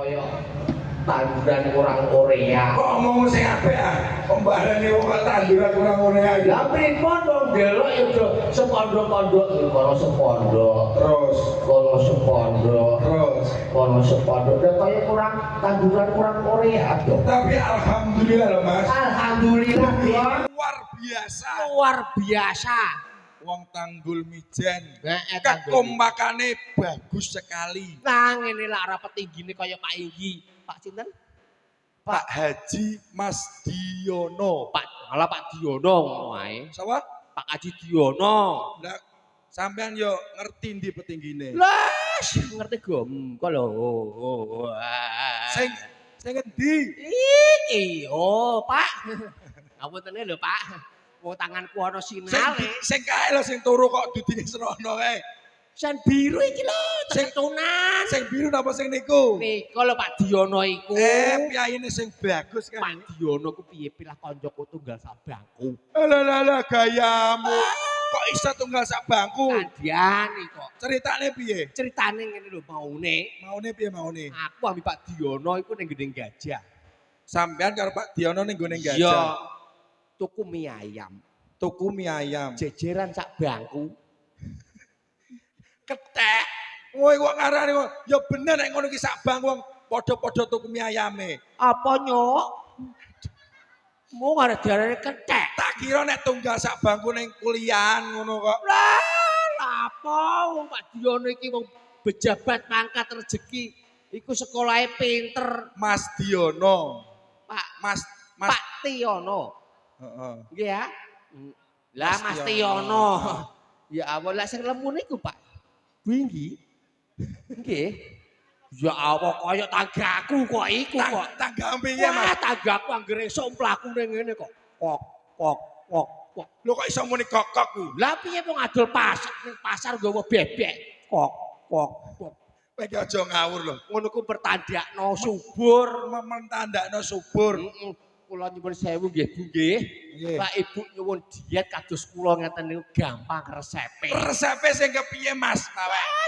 kaya tanduran kurang Korea. Kok ngomong sing apik ah. Pembalane wong tanduran kurang Korea. Lah pripun dong delok ya do sepondok-pondok kono sepondok. Terus Kono sepondok. terus Kono sepondok dan kaya kurang tanduran kurang Korea dong. tapi alhamdulillah loh Mas. Alhamdulillah ya. Luar biasa. Luar biasa. Wong Tanggul Mijen. Heeh, Kekompakane bagus sekali. Nah ngene lah ora petinggine kaya Pak Inggi. Pak sinten? Pak Haji Mas Diono. Pak malah Pak Diono ngono ae. Sapa? Pak Haji Diono. Lah sampean yo ngerti ndi petinggine. Lah, ngerti gom kok lho. Sing endi? Iki oh, Pak. Ngapuntene lho, Pak. Wong tanganku ana sinale. Sing kae lho sing turu kok dudine serono kae. Sen biru iki lho, tetunan. Sing biru napa sing niku? Niku lho Pak Diono iku. Piyayine sing bagus kan. Pak Diono ku piye pilah koncoku tunggal sak bangku. Alah gayamu. Kok iso tunggal sak bangku? Kadian kok. Ceritane piye? Ceritane ngene lho maune. Maune piye maune? Aku ambil Pak Diono iku ning Gendeng Gajah. Sampean karo Pak Diono ning gone Iya. gajah. Tuku mie ayam. Tuku mie ayam. Jejeran sak bangku. Ketek. Kowe kok ngarani kok ya bener nek ngono iki sak bang wong padha-padha tuku mie ayame. Apa nyok? Mau ada diarani ketek. Tak kira nek tunggal sak bangku ning kuliahan ngono kok. Lah, apa wong Pak Diono iki wong pejabat pangkat rezeki. Iku sekolahnya pinter. Mas Diono. Pak Mas Pak Tiono. heeh. Nggih ya. Lah Mas Tiono. Ya Allah lah sing lemu niku Pak. Wingi. Nggih. Ya apa kaya tanggaku kok iku kok. Tangga piye Mas? Wah, tanggaku anggere esuk mlakune ngene kok. Kok. Kok. Lho kok iso muni kokok ku? Lah piye wong adol pasar ning pasar nggawa bebek. Kok. Kowe iki aja ngawur lho. Ngono ku pertandakno subur. Mentandakno subur. Kula nyuwun sewu nggih Bu nggih. Nggih. Pak Ibu nyuwun diet kados kula ngeten niku gampang resepe. Resepe sing kepiye Mas?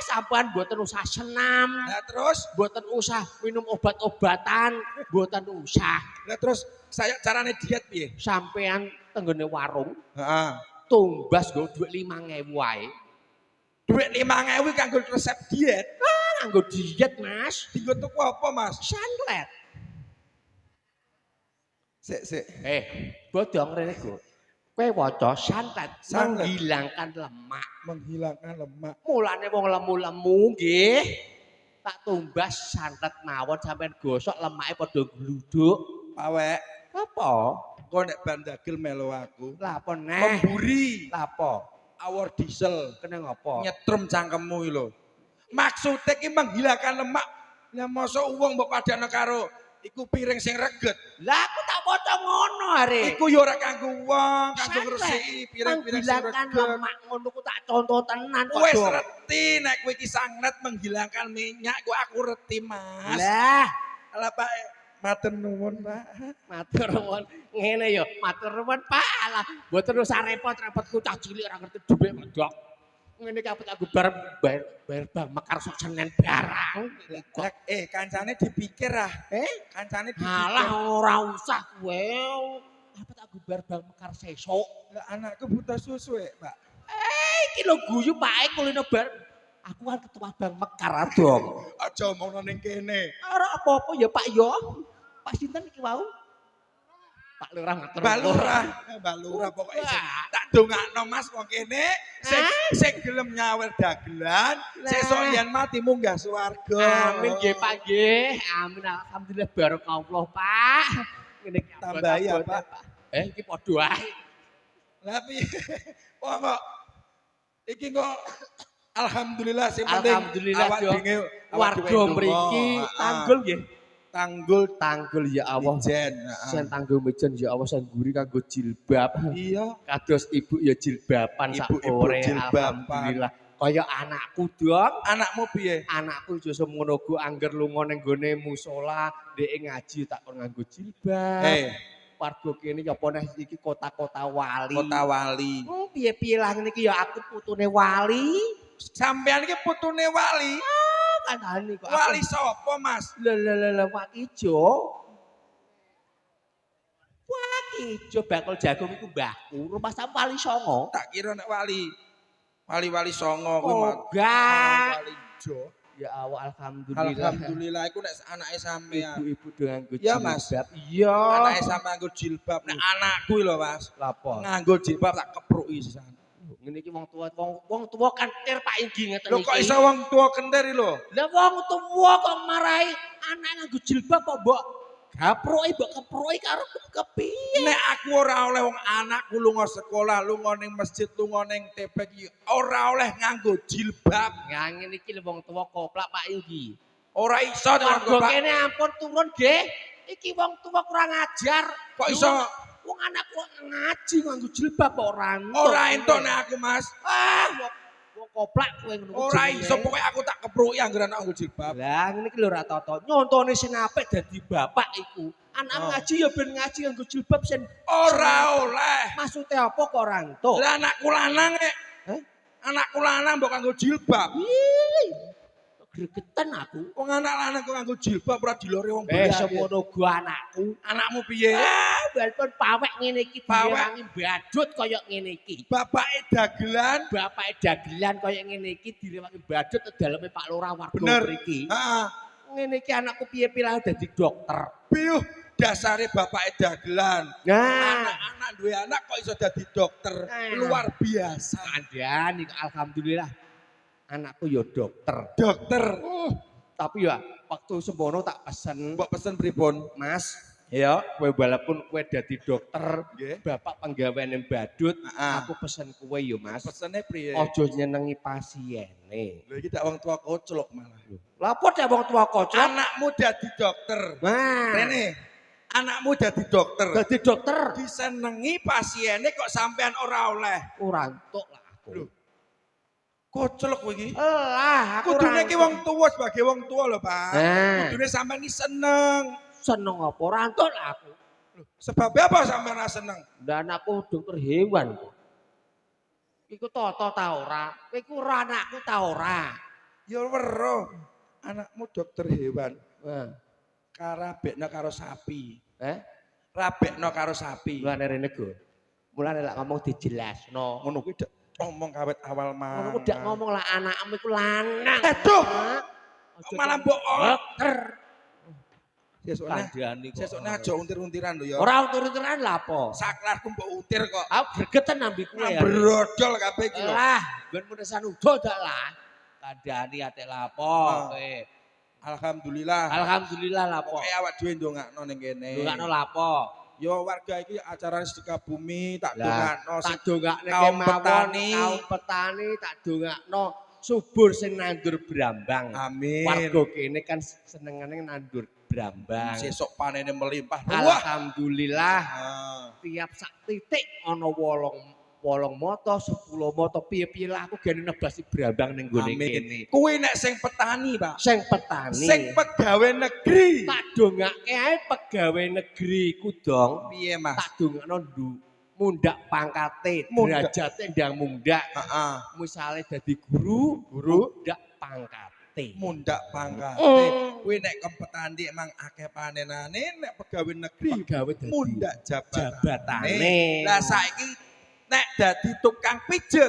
Sampean mboten usah senam, Lah terus, mboten usah minum obat-obatan, mboten usah. lah terus saya carane diet piye? Sampean tenggone warung Heeh. tumbas nggo dhuwit 5.000 wae. Duit 5.000 kanggo resep diet. Nganggo diet, Mas. Dienggo tuku apa, Mas? Santet. Sik. Bodong rene go. Kowe waca santet Santet. menghilangkan lemak. Menghilangkan lemak. Mulane wong lemu-lemu nggih. Tak tumbas santet mawon sampean gosok lemake padha gluduk. Pawek, Apa? kok nek ban dagel melu aku. Lah apa neh? Memburi Lah apa? awor diesel. Kene ngopo? Nyetrum cangkemmu iki lho. Maksudnya ki menghilangkan lemak. Lah mosok wong mbok padana karo iku piring sing reget. Lah aku tak waca ngono are. Iku ya ora kanggo wong, kanggo ngresiki piring-piring sing menghilangkan reget. lemak ngono ku tak contoh tenan kok. Wes Dok. reti nek kowe iki sanget menghilangkan minyak kok aku reti, Mas. Lah, Lah Pak, matur nuwun, Pak. matur nuwun. Ngene ya, matur nuwun Pak. Lah, mboten usah repot-repotku cah cilik ora ngerti dhuwit medok. Ngene iki aku bayar Bang Mekar sok Senen barang. Lah, kancane dipikir ah. Kancane dipikir. Halah ora usah kowe. Apa tak gubar Bang Mekar sesuk. Lah anakku butuh susu, Pak. Iki lho guyu Pak kulino bar. Aku kan ketua Bang Mekar dong. Aja omongno ning kene. Ora apa-apa ya Pak yo. Pak sinten iki wau? Pak Lurah matur. Mbak Lurah pokoke tak dongakno Mas wong kene sing gelem nyawer dagelan, sesuk yen mati munggah swarga. Amin nggih Pak nggih. Amin alhamdulillah barakallah Pak. Ngene iki Tambahi apa? Iki padha ae. Lah piye? Wong kok iki kok alhamdulillah sing penting Alhamdulillah awak yo. dhewe Warga mriki tanggul nggih. Tanggul ya Allah. Mijen. Sen tanggul mijen ya Allah sen guri kanggo jilbab. Iya. Kados ibu ya jilbaban sak Ibu-ibu ore jilbaban. alhamdulillah. Kaya anakku dong. Anakmu piye? Anakku yo semono go angger lunga ning gone musala, ndek ngaji tak kon nganggo jilbab. Warga kene ya apa neh iki kota-kota wali. Kota Wali. Piye-piye lah ngene iki ya aku putune wali. Sampean iki putune wali. kandhani kok. Wali sapa, Mas? Lha Pak Ijo. Pak Ijo bakul jagung iku mbahku. Rumah sampe Wali Songo. Tak kira nek wali songo kuwi Enggak. wali ijo. Ya Allah alhamdulillah. Alhamdulillah iku nek anake sampean. Ibu-ibu do nganggo Ya, Mas. jilbab. Iya. Anake sampean nganggo jilbab. Nek anakku lho, Mas. Lapo? Nganggo jilbab tak kepruki sisan. Ngene iki wong tua kentir Pak Inggi ngeten Lho iki. kok iso wong tua kentir lho? Lah wong tua kok marahi anak nganggo jilbab kok mbok gapruki mbok kepruki karo kepiye? Nek aku ora oleh wong anakku lunga sekolah, lunga ning masjid, lunga ning TP iki ora oleh nganggo jilbab. Ya ngene iki lho wong tua koplak Pak Inggi. Ora iso Warga kene ampun turun nggih. Iki wong tua kurang ajar. Kok iso wong anakku ngaji nganggo jilbab kok ora entuk. ora entuk nek aku, Mas. Wong koplak kowe ngono. Ora iso pokoke aku tak kepruki anggere anak nganggo jilbab. Lah ngene iki lho ra tata. Nyontone sing apik dadi bapak iku. Anak ngaji ya ben ngaji nganggo jilbab sen Ora oleh. maksude apa kok ora entuk? Lah anakku lanang anakku lanang mbok nganggo jilbab. Gregetan aku. Wong anak lanang kok nganggo jilbab ora dilore wong bayi. Semono gua anakku. Anakmu piye? Walaupun pawek ngene iki direwangi badut kaya ngene iki. Bapake dagelan. Bapake dagelan kaya ngene iki direwangi badut daleme Pak Lurah warga mriki. Heeh. Ngene iki anakku piye-piye lah dadi dokter. Piyuh dasare bapake dagelan. Nah, Anak-anak duwe anak kok iso dadi dokter. Luar biasa. Kandhani alhamdulillah. Anakku ya dokter. Dokter. Tapi ya waktu sembono tak pesen, Mbok pesen pripun? Mas, Ya. kowe walaupun kowe dadi dokter, Nggih. bapak penggaweane badut, Heeh. aku pesen kowe ya Mas. Pesene priye? Ojo nyenengi pasiene. Lha iki tak wong tua koclok malah. Lapo dek wong tua kocok? Anakmu dadi dokter. Nah, Rene, anakmu dadi dokter. dadi dokter Disenengi pasiene kok sampean ora oleh. ora entuk lah aku. Lho. Koclok kowe iki. Lah, aku Kudune ora iki wong tua sebagai wong tua lho, Pak. Nah. Kudune sampean iki seneng. seneng apa ora entuk lah aku. Lho, sebab apa sampean ora seneng? Dan anakku dokter hewan. Iku toto ta ora? Kowe iku ora anakku ta ora? Ya weruh. Anakmu dokter hewan. Nah, Karabekno karo sapi. rabekno karo sapi. mulane rene go. Mulane lak ngomong dijelasno. Ngono kuwi dak omong kawet awal Ngono ku mah. dak ngomong lah anakmu iku lanang. Aduh. Aja Malah bohong. dokter. Sesukne aja untir-untiran lho ya. Ora utur-uturan lah apa? Saklarku mbok utir kok. Aku gregetan nambi kowe ya. Brodol kabeh iki lho. Lah, ben munesan udo dak lah. Kandhani atek lapo kowe. Alhamdulillah. Alhamdulillah lapo. Pokoke awak dhewe ndongakno ning kene. Ndongakno lapo. Ya warga iki acara sedekah bumi tak Lah, dongakno tak dongakne kaum kemawon, petani. kaum petani tak dongakno subur sing nandur brambang. Amin. Warga kene kan senengane nandur brambang. Sesuk panene melimpah. Alhamdulillah Ah. tiap sak titik ana 8 moto, 10 moto piye-piye lah aku gene nebasi brambang ning gone Amin. kene. Kuwi nek sing petani, Pak. Sing petani. Sing pegawai negeri. Tak dongake ae pegawai negeri ku dong. Piye, Mas? Tak dongakno mundak pangkate, Mundak. derajate ndang mundak. Heeh. Misale dadi guru, mundak pangkate. Mundak pangkat. Kuwi nek petani emang akeh panenane, nek pegawai negeri Pegawai dadi mundak jabatane. Lah saiki nek dadi tukang pijet,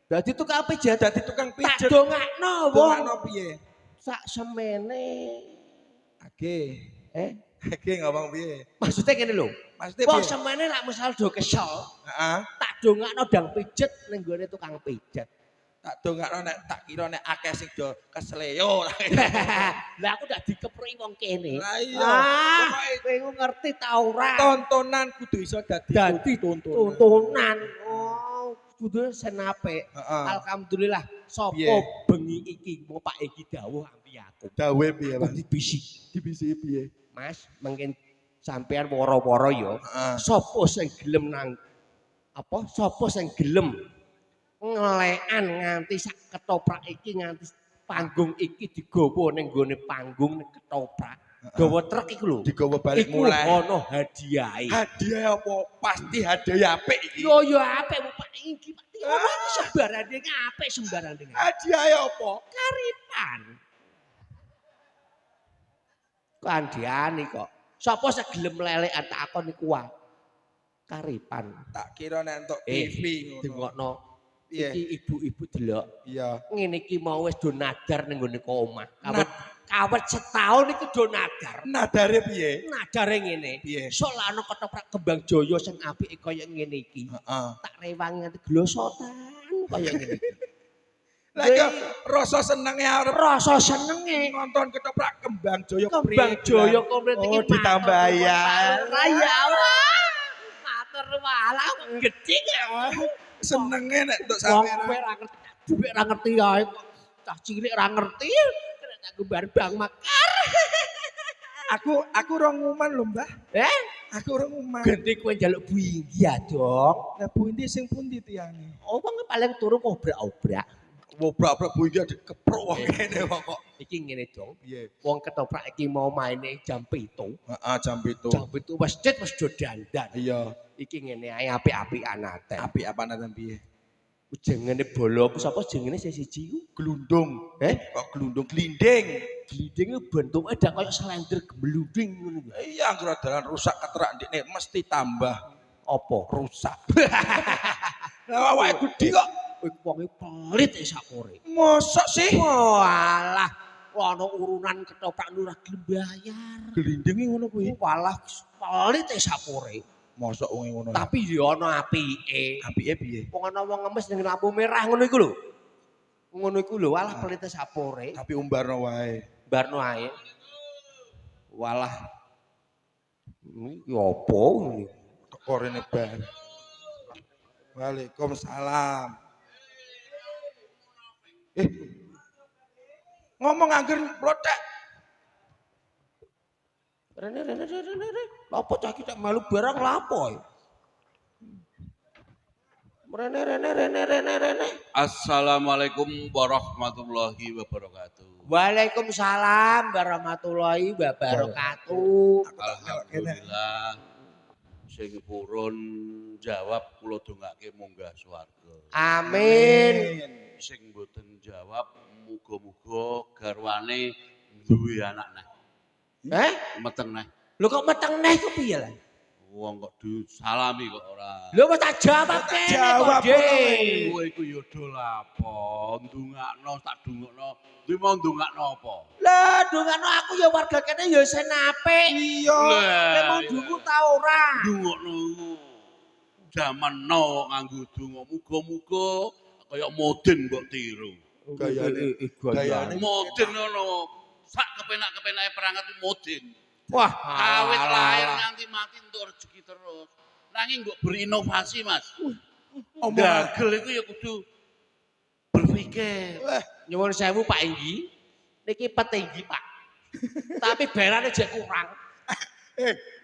Dadi tukang pijat, dadi tukang tak pijet. dongakno wong Dongakno piye? sak semene. Age. Eh, Age ngomong piye? maksudnya ngene lho. Maksudnya Wong piye? semene lak misal do kesel, Heeh. tak dongakno dang pijet ning gone tukang pijat. Tak dongakno nek tak kira nek akeh sing do kesleo. Lah aku dak dikepriki wong kene. Lah iya. Ah, Pokoke kowe ngerti ta ora? tontonan kudu iso dadi tontonan. Tontonan. Oh, kudu senape. Heeh. Alhamdulillah sapa Piye? bengi iki mau Pak Egi dawuh ampi aku. Dawe piye, Pak? Dibisik. Dibisi piye? Mas, mungkin sampean woro-woro ya. Heeh. Sapa sing gelem nang apa? Sapa sing gelem ngelekan nganti sak ketoprak iki nganti panggung iki digawa ning gone panggung ning ketoprak. Gawa truk iku lho. Digawa balik Iku mulai. ono hadiahe. Hadiah apa? Pasti hadiah apik iki. Yo apik Pak iki. Ono iki sembarane apik sembarane. Hadiah apa? Karipan. Kandhani kok. Sapa sing gelem lelekan takon iku wae. Karipan. Tak kira nek entuk TV ngono. Dengokno. Piye? Iki ibu-ibu delok. Iya. Ngene iki mau wis do nadar ning nggone omah. Kawet setahun iki do nadar. Nadare piye? Nadare ngene. Piye? Sok lan ketoprak kembang Jaya sing apike kaya ngene iki. Heeh. Tak rewangi nganti glosotan kaya ngene iki. Lah iki rasa senenge arep Rasa senenge nonton ketoprak kembang Jaya kembang Jaya komplit iki ditambah ya. Ya matur walah gedhe ya. Senenge nek entuk Wong sampeyan. kowe ra ngerti, dhuwit ra ngerti ae kok. Cah cilik ra ngerti. Kena tak gembar Bang Mekar. Aku ora nguman lho, Mbah. Aku ora nguman. Ganti kowe njaluk Bu Inggi ya, Dok. Lah Bu Indi sing pundi tiyane? Oh, wong paling turu obrak-obrak. Wobrak-obrak Bu Indi dikepruk wong kene kok. Iki ngene, Dong. Piye? Wong ketoprak iki mau maine jam 7. Heeh, jam 7. Jam 7 wis do dandan. Iya. Iki ngene ae apik-apikan ate. Apik apa nang piye? Jenenge bolo apa sapa jenenge siji ku? Glundung. Kok glundung glinding. Glindinge bentuke dak kaya slender gembluding ngono kuwi. Iya, anggere dalan rusak keterak ndekne mesti tambah Apa? rusak. Lah awake gedhi kok. Kowe wonge pelit sakore. Mosok sih? Walah, ana urunan ketoprak lurah gelem bayar. Glindinge ngono kuwi. Walah pelit sakore. Mosok wong ngono. Tapi ya ana apike. Apike piye? Wong ana wong ngemis ning lampu merah ngono iku lho. Ngono iku lho, walah pelit sapore. Tapi umbarno wae. Barno ae. Walah. Iki opo ngene? Teko rene bar. Waalaikumsalam. Ngomong angger plotek. Rene. Lapo cah iki tak melu barang lapo? Rene. Assalamualaikum warahmatullahi wabarakatuh. Waalaikumsalam warahmatullahi wabarakatuh. Alhamdulillah sing purun jawab kula dongake munggah swarga. Amin. Sing mboten jawab muga-muga garwane duwe anak neh. Meteng neh. Lho kok meteng neh ku piye lah? Wong kok disalami kok ora. Lho kok tak jawab kene kok, Dik. Kowe iku ya do lapo, ndongakno tak dongakno. Kuwi mau ndongakno apa? Lah dongakno aku ya warga kene ya sen apik. Iya. Kowe mau dungu ta ora? Ndongakno jaman no nganggo donga muga-muga kaya moden mbok tiru. Gayane Moden ngono. Sak kepenak-kepenake perangat moden. Wah, Awit lahir nganti mati entuk rezeki terus. Nanging mbok berinovasi, Mas. Dagel iku ya kudu berpikir. Nyuwun sewu Pak Inggi. Niki petinggi, Pak. Tapi bayarane jek kurang.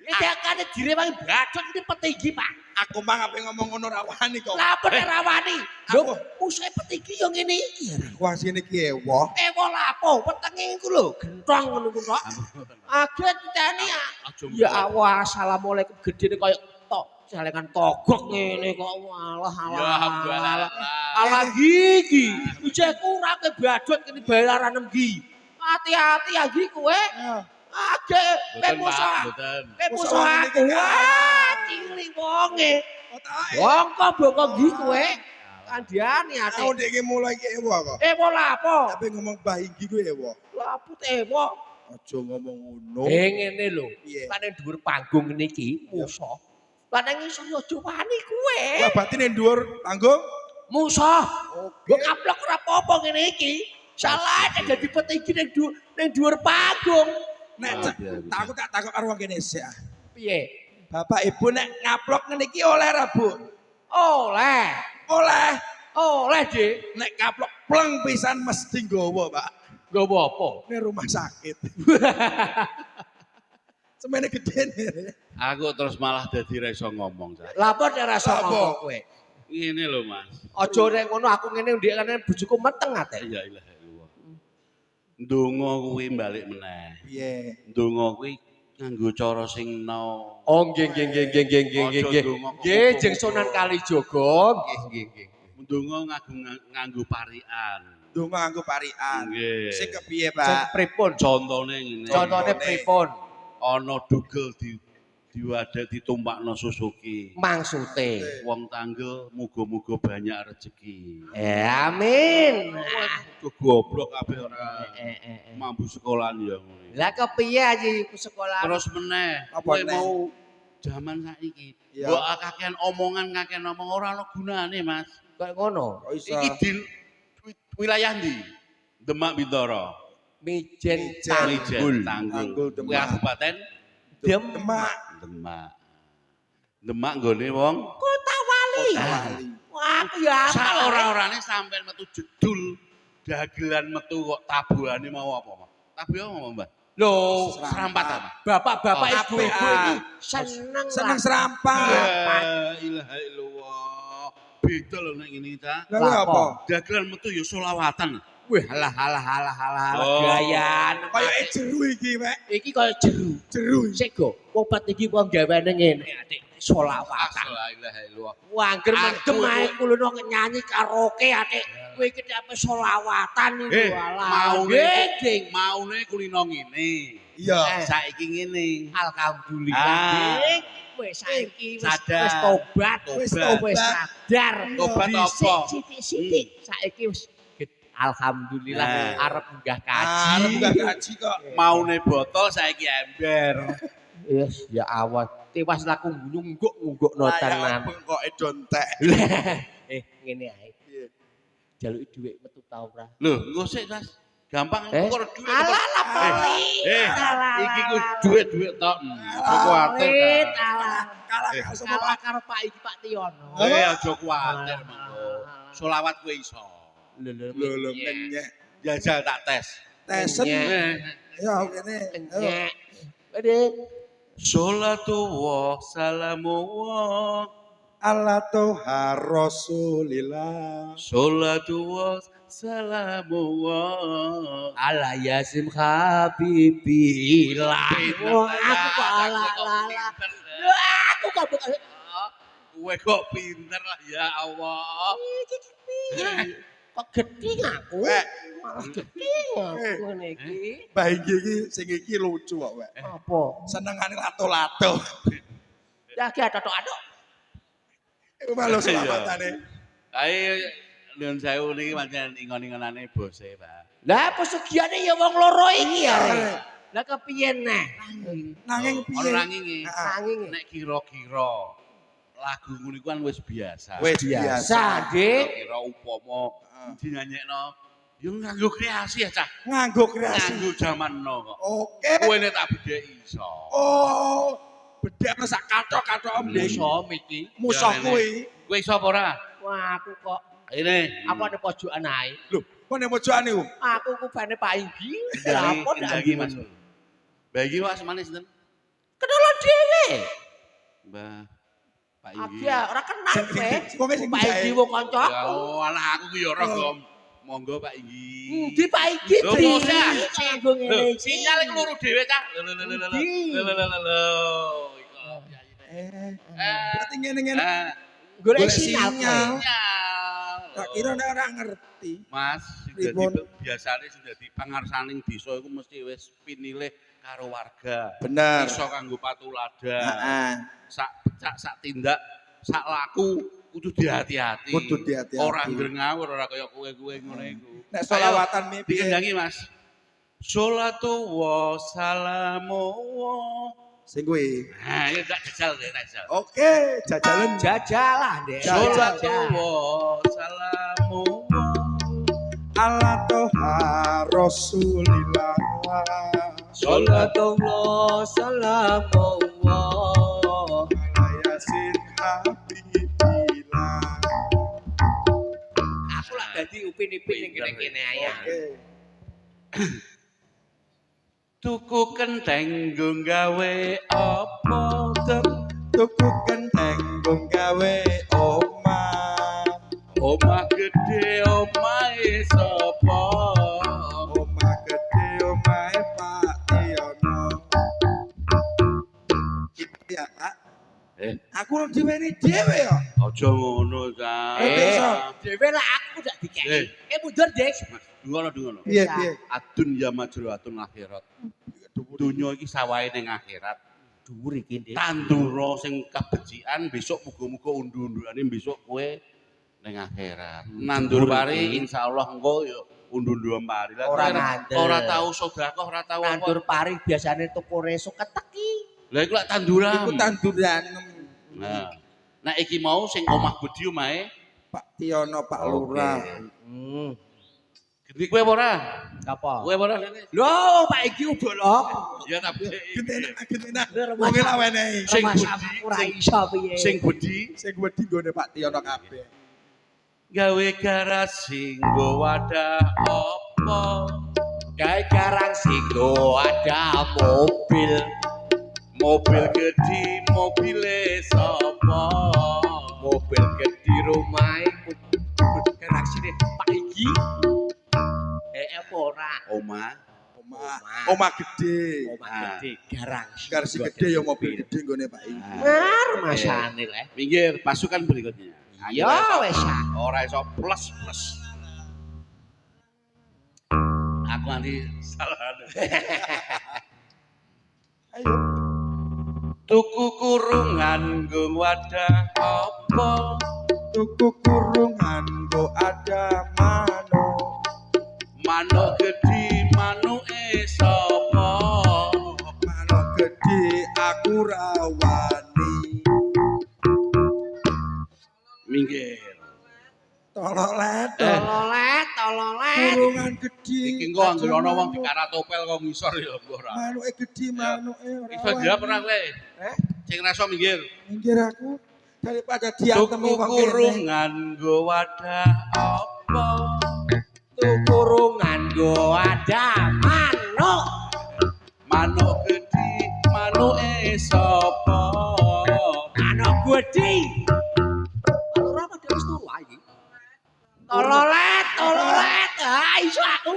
Iki akane direwangi badhot iki petinggi, Pak. Aku mah ape ngomong ngono rawani kok. Lah apa nek rawani? Lho, usai petinggi yo ngene iki. Wah sini ki ewo. Ewo lapo, wetenge iku lho, gentong ngono ku kok. Aget titeni. Ya Allah, assalamualaikum gedene kaya tok jalengan togok ngene kok. Walah Ya alhamdulillah. Alah iki. Ijek kurang ke badhot kene bayaran nemgi. Hati-hati ya iki kowe. Age, pemusa. Pemusa aku. Cilik wonge. Wong kok boko ngi kowe. Kandhani ate. Aku ndek mulai ki ewo kok. Ewo lapo? Tapi ngomong bahinggi ku ewo. Laput ewo. Aja ngomong ngono. Ngene lho. Piye? Lah ning dhuwur panggung ngene iki musa. Lah ning isor yo aja wani kowe. Wah berarti ning dhuwur panggung Musa. Mbok kaplok ora apa-apa ngene iki. Salah nek dadi petinggi ning dhuwur panggung. nek aku tak takok karo wong kene sik. Piye? Bapak Ibu nek ngaplok ngene iki oleh ra, Bu? Oleh. Oleh. Oleh, Dik. Nek kaplok pleng pisan mesti nggawa, Pak. Nggawa apa? Ning rumah sakit. Semene gede nih. Aku terus malah dadi ra iso ngomong, Cak. Lapor nek rasa ngomong kowe. Ngene lho, Mas. Aja nek ngono aku ngene ndik kan bojoku meteng ate. Ya ilah illallah. Ndonga kuwi balik meneh. Piye? Ndonga kuwi nganggo cara sing no. Oh nggih. Nggih, jeng Sunan Kalijaga, nggih. Ndonga nganggo parikan. Donga nganggo parikan. Nggih. Sing kepiye, Sing Pak? pripun? Contone ngene. Contone pripun? Ana dugel diwadah ditumpakno Suzuki. Maksude. Wong tanggel muga-muga banyak rezeki. Amin. Goblok kabeh ora mampu sekolahan ya ngono. Lah kepiye aji sekolah? Terus meneh, Apa kowe meneh? mau jaman saiki. Iya. Mbok kakean omongan kakek ngomong ora ana gunane, Mas. Kayak ngono. Kok iso? Iki di wilayah ndi? Demak Bintoro. Mijen Tanggul Tanggul. Tanggul, Kuwi Demak. kabupaten Demak. Demak. Demak nggone wong Kota Wali. Kota Wali. Wah, aku ya sak ora-orane sampean metu jedul dagelan metu kok tabuhane mau apa, Mas? Tabuh apa, Mbak? Loh, Serampat apa? bapak-bapak Oh, ibu-ibu APA. ini seneng Seneng lah. serampat. La ilaha illallah. Beda lho nek ngene ta. Lah kuwi apa? Dagelan metu ya selawatan. Wih, halah Oh. gayan. Kayak jeru iki, Pak. Iki kaya jeru. Jeru. Sik go, obat iki wong gaweane ngene, Adik. Selawatan. La ilaha illallah. Wangger mendem Aku ae itu- kulono nyanyi karaoke, Adik. Kowe iki apa selawatan iki walah. maune Ding. maune kulino ngene. Iya. Saiki ngene. Alhamdulillah, Ah. Ding. Wis saiki Sadar. wis tobat, Wis wis tobat. sadar. Tobat Dhisik, apa? Sithik-sithik. Saiki wis alhamdulillah Nah. arep munggah kaji. Arep enggak gaji kok. Maune botol saiki ember. Yes, ya awas. Tewas laku ngungguk tenan. Bengkoke dontek. Ngene ae. Jaluki dhuwit metu ta ora? Lho, engko sik, Mas. Gampang Eh? kok dhuwit. Alah lah poli. Iki ku dhuwit-dhuwit tok. Kuwatir. Pelit, alah. Kalah sama Kalah karo Pak iki Pak Tiono. Aja kuwatir mengko. Selawat kowe iso. lho menyek. Jajal tak tes. Tesen. Menyek. Ya kene. Kenyek. Adik. Sholatullah salamullah. Allah Tuhan Rasulillah. Sholatullah salamullah. Ala Yasim Habibillah. Wah, aku kok ala. Aku kok Kowe kok pinter lah ya Allah. kok gedhi aku. Wek. Malah gedhi aku ngene iki. Mbah iki sing iki lucu kok, Wek. Apa? Senengane lato-lato. Ya ki atok-atok. Iku malu selamatane. Ayo nyun sewu niki pancen ingon-ingonane bose, Pak. Lah pesugiane ya wong loro iki ya. Lah kepiye neh? Nanging piye? Ora nanging. Angin. Nek kira-kira lagu ngono iku kan wis biasa. Wis Biasa, Dik. Kira upama dinyanyekno yo nganggo kreasi ya, Cah. nganggo kreasi. Nganggo jamanno kok. Oke. Kowe nek tak bedheki iso. Oh, bedakno sak kathok-kathok mending. Musa iki. Musuh kuwi. Kowe iso apa ora? Wah, aku kok Ini. apa ada pojokan ae. Lho, kok nek mojokan niku? Aku ku bane Pak Inggi. Kendali, Apa kendali Mas. Bagi Mas manis ten. Kenal dhewe. Mbah Pak Aku Inggi. ya ora kenal kowe. Wong sing Pak Inggi jahe. wong Ya kancaku. anak aku ki ya ora gom. Monggo Pak Inggi. Di Pak Inggi Lho, di. Musa. Singgung ngene Lho, iki. sinyal keluru dhewe Cah. Lho. Iku. Berarti ngene-ngene. Golek Golek sinyal. sinyal. Sinyal. Tak kira nek ora ngerti. Mas, Pripun? biasane sudah di pangarsaning desa iku mesti wis pinilih karo warga. Bener. Iso kanggo patuladan. Heeh. Sak becak, sak tindak, sak laku kudu dihati-hati. Kudu dihati-hati. Ora ngawur, ora kaya kowe-kowe ngono iku. Nek selawatan Ayo, piye? dikendangi, Mas. Sholatu salamu. Sing kuwi. Nah, ini tak jajal, tak jajal. Oke, jajalan. Jajalah, Dek. Sholatu salamu. Allah Tuhan Rasulillah. Salatullah salamullah. Yasin Habibillah. Aku lak dadi upin-ipin ning kene-kene ae. Oke. Tuku kenteng nggo gawe apa tem? Tuku kenteng nggo gawe omah. Omah gede omahe sapa? Omah gede omahe Pak Tiono. Iki ya, Pak. Aku ora diweni dhewe ya. Aja ngono ta. Dhewe lah aku gak dikeki. Mundur, Dik. Dengono. Piye piye? Adun ya majruatun akhirat. Dunya iki sawahe ning akhirat. Dhuwur iki, Dik. Tandura sing kabecikan besok muga-muga undu-undurane besok kowe ning akhirat. Nandur pari insyaallah engko ya undu-undu pari. Ora ngandel. Ora tau sedekah, ora tau Nandur pari biasane tuku resuk keteki. Lah iku lak tanduran. Iku tanduran Nah. Nah iki mau sing omah Budi omahe Pak Tiono Pak Lurah. Gede kowe ora? Apa? Kowe ora kene? Lho, Pak iki udah lho. Ya tapi Gentenak. Wong e lawenehi. Sing Mas Budi, ora iso piye. sing Budi Sing wedi nggone Pak Tiono kabeh. gawe garasi nggo wadah apa? gawe garang singgo ada mobil. Mobil gede, mobile sapa? Mobil gede rumah garang sini Pak iki. Apa ora? Omah. Omah gede. Omah gede garang. Garasi gede ya mobil gede nggone Pak iki. Ngar masane le. Minggir pasukan berikutnya. Ya wis. Ora iso plus. Aku nanti salah. Ayo. Tuku kurungan nggo wadah apa? Tuku kurungan go ada Manuk gede, manuke sapa? manuk gede aku rawani. Minggir. Tololet. Kurungan gede. Iki engko anggere ana wong dikarat topel kok ngisor ya engko ora. Manuke gede, manuke ora. Iso jawab ora kowe? Sing raso minggir. Minggir aku daripada diantemi Tuku wong kene. kurungan nggo wadah apa? Kurungan go ada manuk. Manuk gede, manuke sapa? Manuk gede. Ora padha wis turu iki. Tololet. Ah iso aku.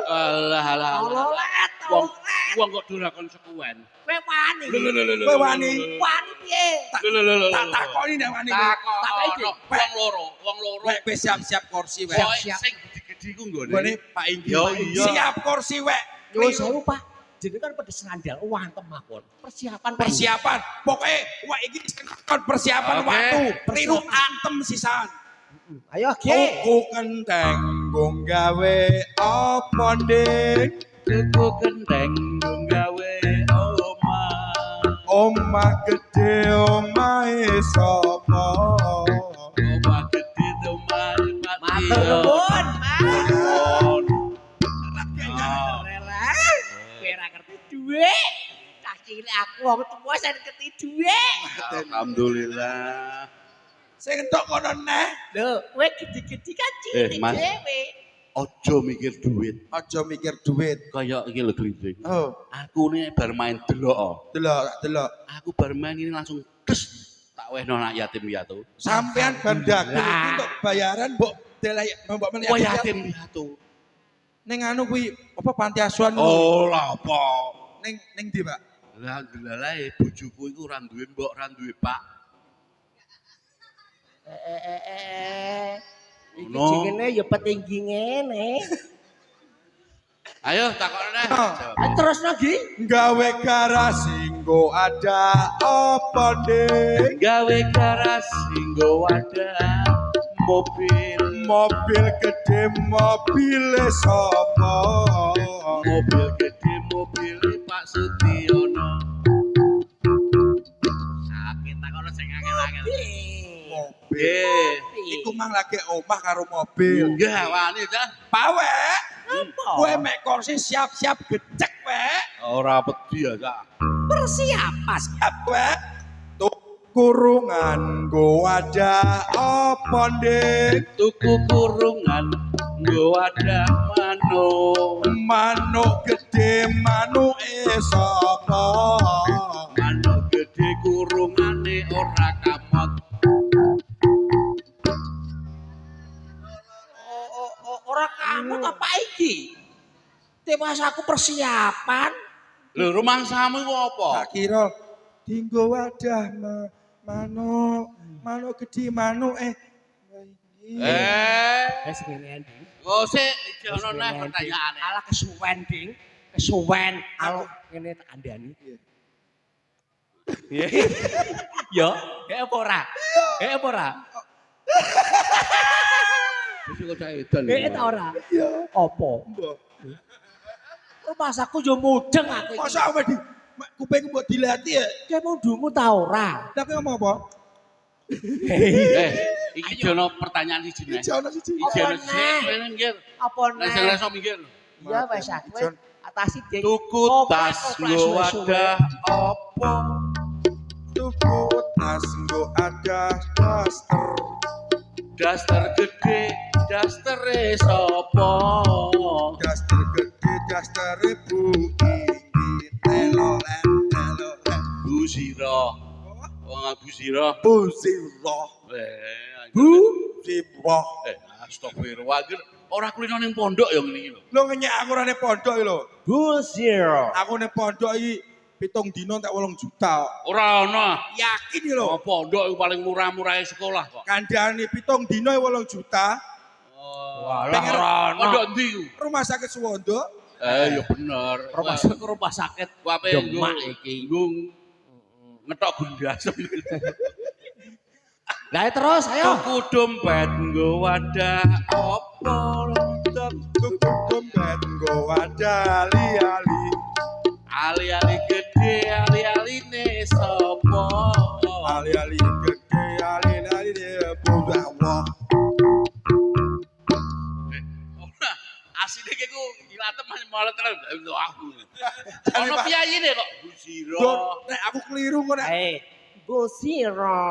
Alah. Tololet. Wong kok durakon sekuen. Kowe wani. Kowe wani. Wani piye? Tak takoni nek wani. Wong loro. Wek wis siap-siap kursi wek. Pokoke sing gede-gede ku nggone. Nggone Pak Inggi. Yo, Pak Inggi. iya. Siap kursi wek. Yo sewu Pak. Jadi kan pada sandal wantem mawon. Persiapan. Pokoknya wek iki kon persiapan Oke. waktu. Riru antem sisan. Ayo ge. Tuku kenteng nggo gawe apa Dik? Tuku gendeng gawe omah. Omah gede omahe sapa? Omah gede omah Matur nuwun, Mas. Oh. Rela. Kowe ora ngerti dhuwit. Cah cilik aku wong tuwa sing ngerti dhuwit. Alhamdulillah. Sing entuk kono neh. Lho, kowe gede-gede kan cilik Mas. dhewe. Ojo mikir duit. Aja mikir duit. Kayak iki lho Grinting. Oh, Aku nih bar main delok. delok. Aku bar main ini langsung des tak wehno anak yatim piatu. Sampean ban dagang iki untuk bayaran mbok delay mbok men Oh yatim piatu. ning anu kuwi apa panti asuhan Oh lah apa? ning ndi, Pak? Lah delalae bojoku iku ora duwe mbok, ora duwe pak. Iki Ngono. jenenge ya petinggi ngene. Ayo takokno neh. Terus lagi. Gawe garasi nggo ada apa Dik? Gawe garasi nggo wadah mobil. Mobil gede mobil sapa? Mobil gede mobil Pak Sutiono. Sakit takokno sing angel-angel. Mobil. Iku mang lagi omah karo mobil. Enggak wani dah. Pawek. Apa? Kowe mek kursi siap-siap gecek wek. Ora wedi ya, Cak. Persiapan. Siap wek. Tuh kurungan nggo wadah apa Dik? Tuku kurungan nggo wadah manuk. Manuk gede manuke sapa? Manuk gede kurungane ora kamot. Ora kamu apa iki? Temas aku persiapan. Lho rumangsamu iku apa? Tak kira dinggo wadah manuk gede manuk Wis ngene Ding. Oh sik iki ono neh pertanyaane. Ala kesuwen Ding. Kesuwen alo ngene tak kandhani. Yo, apa ora? Apa ora? Wis kok cah edan. Ta ora? Iya. Apa? Mbok. Rumasaku yo mudeng aku iki. Masa awake kupingku mbok dilati ya. Ki mundungmu ta ora? Tapi ngomong apa? Iki jono pertanyaan siji neh. Iki ana siji. Iki ana siji minggir. Apa Nek sing neh? reso minggir. Iya wis aku wis atasi Ding. Tuku tas nggo wadah apa? Tuku tas nggo ada daster. Daster gede, dastere sapa? Daster gede, daster ibu iki telolen. Busira. Wong busira. Busira. Bu Busira. Astagfirullah. Ora kulino ning pondok ya ngene iki lho. Lho ngenyek aku ora ning pondok iki lho. Busiro. Aku ning pondok iki 7 dino tak 8 juta. Ora ono. Yakin iki lho. Oh, pondok iku paling murah-murahe sekolah kok. Kandhane 7 dino 8 juta. Walah ora ono. Pondok ndi iku? Rumah sakit Suwondo. Ya bener. Rumah sakit Wape Demak iki. Ngetok gundas. Lah terus ayo. Tuku dompet nggo wadah apa? Tuku dompet nggo wadah ali-ali. Ali-ali gede, ali-aline sapa? Ali-ali gede, ali-ali bawa. Ora, asine iki ku ilatem malah terus aku. Ono piyayine kok Busira. Nek aku keliru kok nek. Busiro.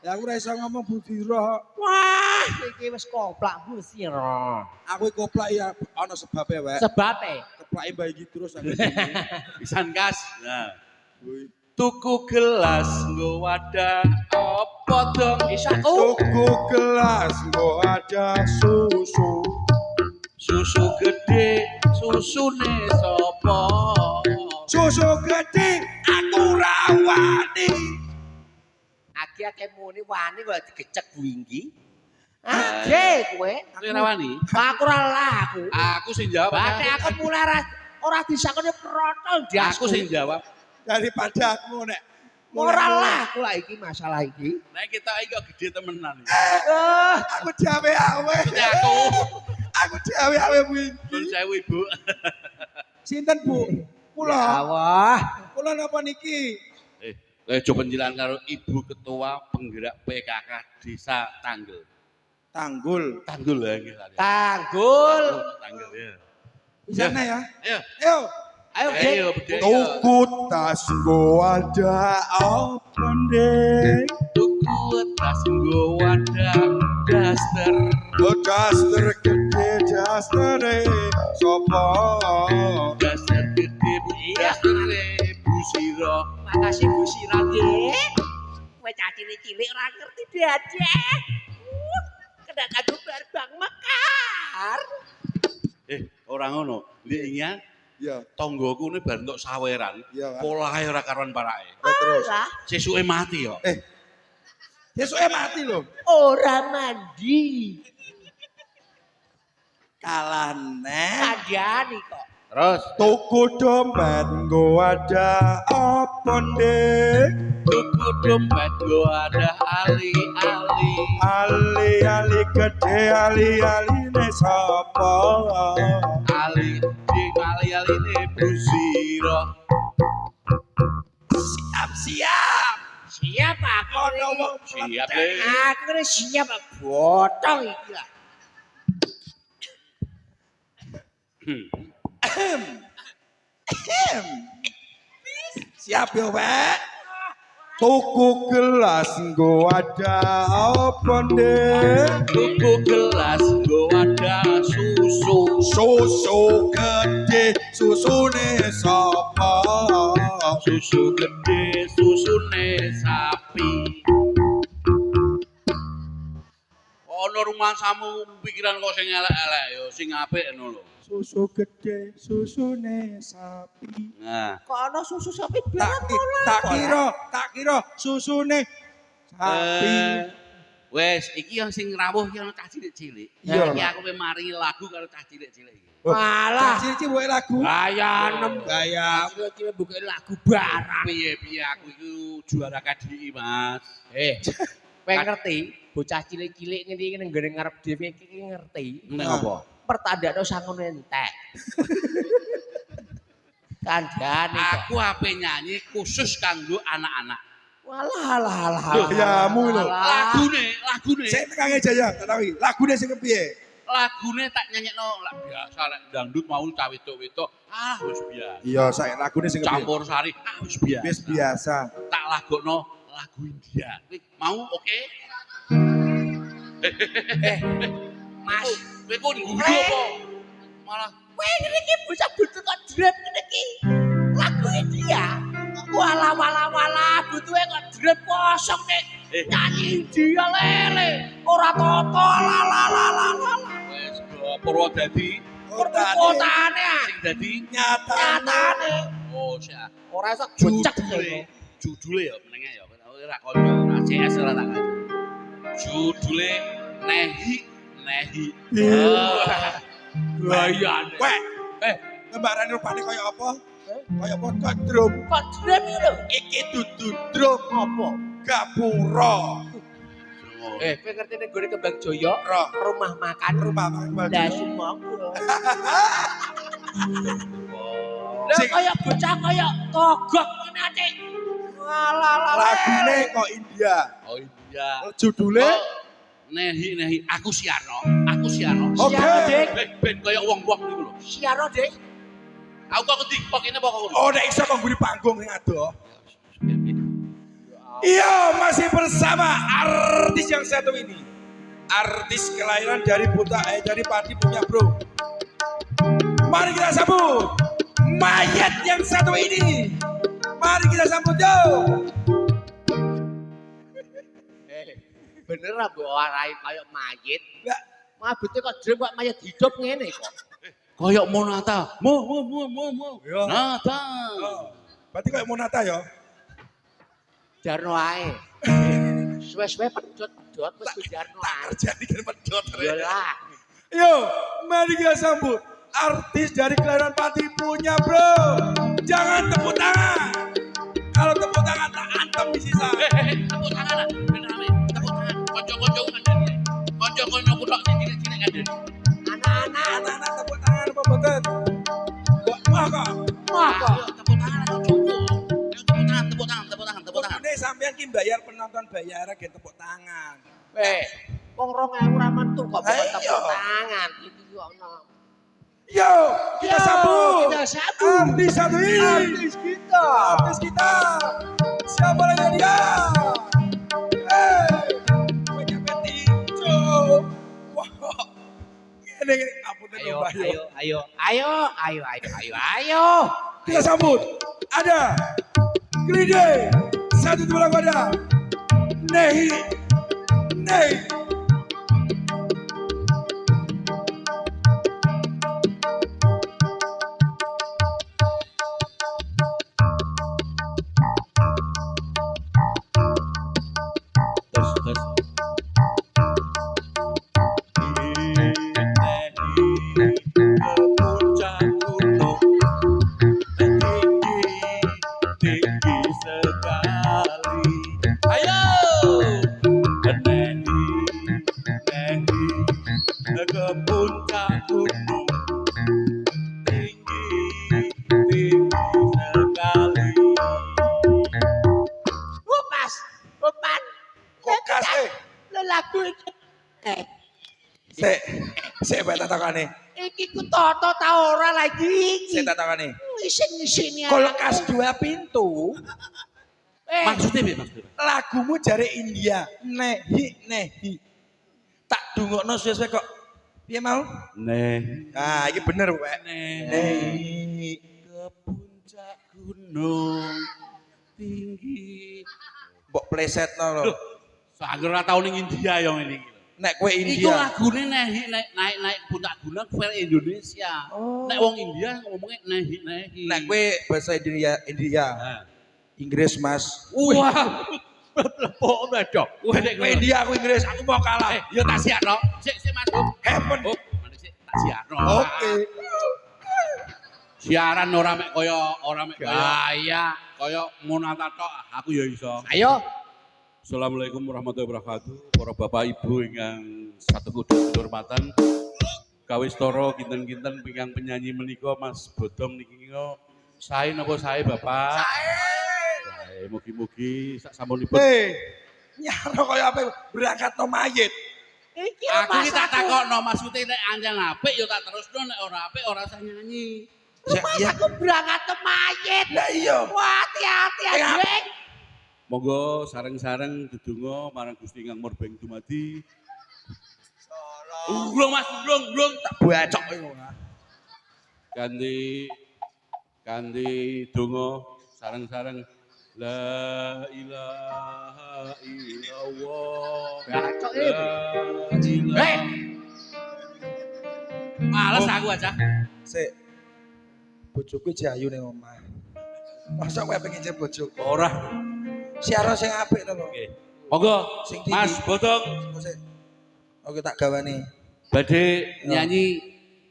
Ya aku ora iso ngomong Busira. Wah, iki wis koplak Busiro. Aku koplak ya ana sebabe wae. Sebabe Keplake mbak iki terus aku. Pisan kas. Nah. Tuku gelas nggo wadah apa dong isaku? Tuku gelas nggo ada susu. Susu gede, susune sapa? Susu gede aku ra wani. Aki muni wani kok digecek buinggi. Ake kowe. Kowe ora wani? Aku ora laku. Aku sing jawab. Bate aku mulai ora disakone protol Aku sing jawab. Daripada aku nek ora laku lah iki masalah iki. Nek kita iki kok gede temenan. aku jawe awe. Aku. Aku jawe awe kuwi. Nun sewu Ibu. Sinten Bu? Ya Kula. Allah. Kula napa niki? Coba penjelasan karo Ibu Ketua Penggerak PKK Desa Tanggul. Tanggul. Tanggul ya nggih. Tanggul. Tanggul ya. Bisa ya? Ayo. Ayo. Ayo, Dik. Tuku tas nggo ada apa ndek? Tuku tas nggo wadah daster. Daster gede dastere sapa? Daster gede dastere Busira. Makasih Bu Sira nggih. Kowe cacine cilik ora ngerti dadek. Kena kado Bang Mekar. Ora ngono. Ndek ingat Ya, tonggoku ini bar entuk saweran. iya. Pak. Polahe ora karuan parake. Terus. Sesuke mati yo. Sesuke mati lho. Ora mandi. Kalane. Kandhani kok. Terus Tuku dompet nggo ada apa ndek? tuku dompet go ada ali-ali. Ali-ali gede ali-aline sapa? Ali ali-aline Busira. Siap. Siap aku. Ono wong Siap deh. Aku kene siap botong iki lah. Siap yo, Pak. Tuku gelas nggo ada apa ndek? Tuku gelas go ada susu. Susu gede susune sapa? Susu gede susune sapi. Ono rumah samu pikiran kok sing elek-elek yo, sing apik ngono lho. susu gede, susune sapi. Nah, Kok ana susu sapi Tak kira susune sapi. Wes, iki yang sing rawuh ki ana cah cilik-cilik. Iya. Iki aku pe maringi lagu karo cah cilik-cilik iki. Alah. Cici wae lagu. Ayanem Gaya. cilik-cilik buka lagu barang. Piye-piye aku iku juara KDI, Mas. Kowe ngerti, bocah cilik-cilik ngene iki nggone ngarep dhewe iki ngerti. Nek apa? Pertandaan sangun entek. Kandhane kok. Aku ape nyanyi khusus kanggo anak-anak. Walah. Yamu lho. Lagune. Sik tekange Jaya, tak tahu. Lagune sing kepiye? Lagune tak nyanyekno lak biasa lek dangdut mau cah wedok-wedok. Wis biasa. Iya, saya lagune sing kepiye? Campur sari. Wis biasa. Wis biasa. Tak lagokno lagu India. Mau oke? Mas, Kowe kok guyu apa? Malah kowe ngene iki bocah butuh kok drep ngene iki. Lagu India. Walah butuhe kok drep kosong nek nyanyi India lele. Ora toto la. wis Purwodadi Kotane sing dadi nyatane. oh sia. Ora iso gocek Judule ya menenge ya ora kanca ora CS ora tak kanca. Judule Nehi. Gayane. Weh, lembaran rupane kaya apa? Kaya apa kok drum? Kok drep iki lho. Iki dudu drum Apa? gapura. Kowe ngerti nek gone Kembang Jaya, Roh. rumah makan Rumah makan. Lah semongko. Lah Sing- kaya bocah kaya togok ngene ate. Walah. Lagune kok India. Oh iya. Judule Nehi aku siarno. Oke. Siaro, Dik. Ben kaya wong-wong niku lho. Siaro, Dik. Aku kok TikTok ini pokoknya. Oh, nek iso kok ngguri panggung sing adoh. Iya, masih bersama artis yang satu ini. Artis kelahiran dari dari Pati punya bro. Mari kita sambut mayat yang satu ini. Mari kita sambut yo. Bener lah mbok warai kaya mayit. Lah, Mabute kok drep kok mayit hidup ngene kok. Kayak Monata. Mo. Yo. Nata. Oh, berarti kayak Monata ya. Jarno ae. Suwe-suwe pedot wis ku Jarno ae. Terjadi kan pedot. Ya lah. Yo, mari kita sambut artis dari kelahiran Pati punya bro. Jangan tepuk tangan. Kalau tepuk tangan tak antem di sisa. Tepuk tangan lah. Bener ame. Tepuk tangan. Konco-konco kan dari. Konco-konco kutok sing cilik-cilik kan dari. Anak-anak. Anak-anak tepuk tangan apa boten? Wah kok. Ayo, tepuk tangan atau cukup. Tepuk tangan. Ini sampean ki bayar penonton bayaran ge tepuk tangan. Wong 2.000 ra metu kok Ayo. tepuk tangan. Iki kok ono. Yo, kita sambut. Kita sambut. Artis satu ini. Artis kita. Artis kita. Siapa lagi dia? Penyampe tinjo. Wah. Ini apunten lho, Ayo. Kita sambut. Ada Klide. Satu dua lagu ada. Nehi. Ke puncak gunung tinggi sekali. Upan. Kokas Lagu iki. Sik bae tatakane. Iki ku toto ta ora lagi iki. Sik tatakane. Isin-isine. Kulkas 2 pintu. Maksudnya piye maksudnya? Lagumu jare India. Nehi. Tak dungokno suwe-suwe kok. Piye mau? Nah, iki bener, Wek. Nehi. Ke puncak gunung tinggi. Mbok plesetno lho. Loh, Sager ora tau ning India yo ngene iki. Nek kowe Iku India. lagune naik puncak gunung fair Indonesia. Nek wong India ngomongnya nehi. Nek kowe bahasa India. Inggris Mas. Wah. Lepok medok. Kowe nek Kowe India aku Inggris aku mau kalah. yo tak siakno. Sik Mas. Heaven. Oh, mana sik tak siakno. Oke. Siaran ora mek kaya kaya monata tok aku ya iso. Ayo. Assalamualaikum warahmatullahi wabarakatuh. Para bapak ibu ingkang satu kehormatan. Kawistara kinten-kinten ingkang penyanyi menika Mas Bodong niki sae napa sae Bapak? Sae. Mugi-mugi sak sampunipun. Nyaro kaya apa berangkat no mayit. Iki Aku iki tak takokno maksude nek anjen apik ya tak terusno nek ora apik ora usah nyanyi. Ya, aku berangkat ke mayit. lah iya. Wah, hati-hati anjing. Monggo sareng-sareng dedonga marang Gusti Ingkang Murbeng dumadi. Urung Mas, urung. Tak bacok kowe. Kanthi donga sareng-sareng la ilaha illallah. Bacok Males aku aja. Sik. Bojoku jayu ning omah. Masa kowe pengen jeb bojoku? Ora. Siaro sing apik to lho. Nggih. Monggo Sing Mas Bodong Sik. Oke tak gawane. badhe nyanyi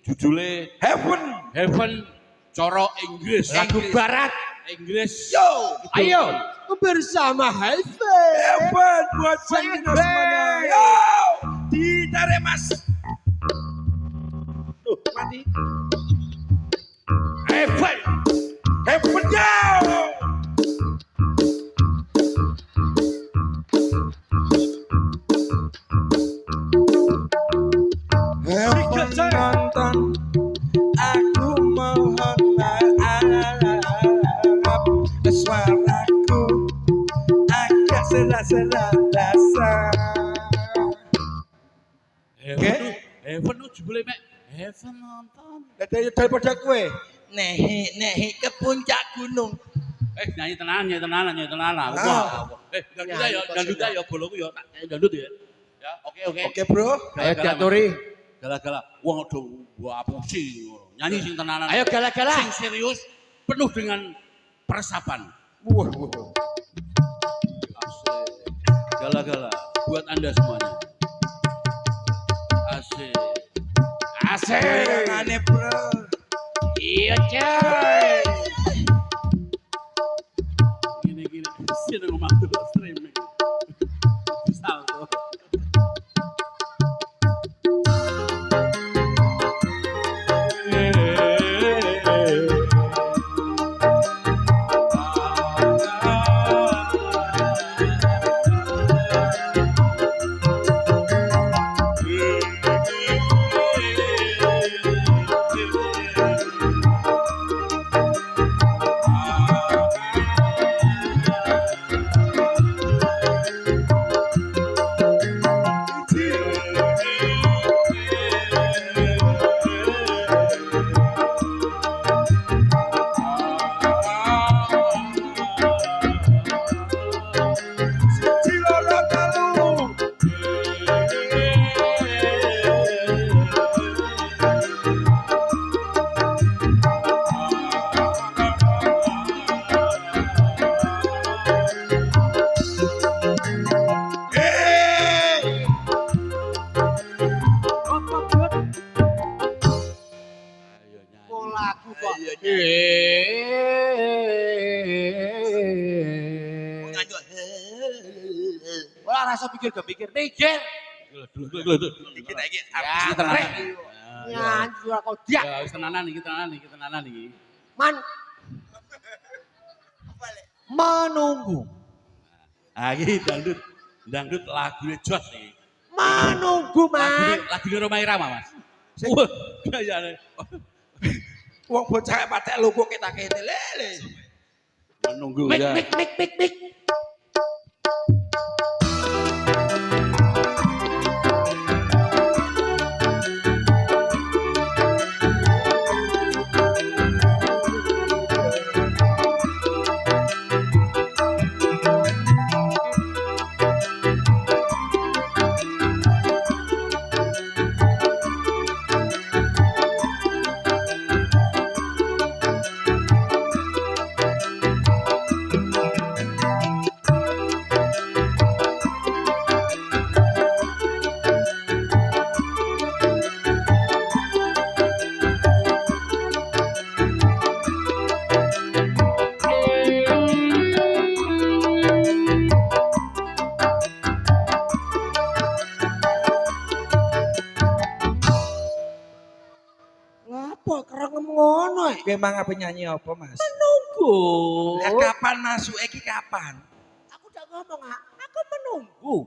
judule Heaven cara Inggris. Lagu barat. Inggris. Yo, Ayo bersama Heaven. hebat buat Sanggina semuanya. Yo, ditarik Mas. Tuh, mati. Heaven. Heaven yo. Heaven nonton, aku mohon maaf. Suaraku agak serak-serak dasar. Heaven lu jebule mek Heaven nonton. Daripada kue nehi ke puncak gunung. Nyanyi tenan. Dangdut ya boloku ya tak dangdut ya. Ya, oke. Oke bro. Ayo diaturi. Gala-gala wong do mbok apusi ngono. Nyanyi sing tenanan. Ayo gala-gala. Sing serius penuh dengan peresapan. Wah. Gala-gala buat Anda semuanya. Asik. Aneh bro. Iya coy. Gini. Sini ngomong dulu streaming. Salto. Ora rasa pikir. Mikir. Iki nek iki Ya, tenan. nyanyi ora kok dia. Ya wis tenanan iki. Man. Menunggu. Ah iki dangdut lagune jos iki. Menunggu, Man. Lagune Roma Irama, Mas. Wah, gayane. wong bocah patek loko kita kene lele. Menunggu Mik. ya. ngono e. Kowe mang apa nyanyi apa, Mas? Menunggu. Lah kapan masuk iki kapan? Aku udah ngomong, aku menunggu.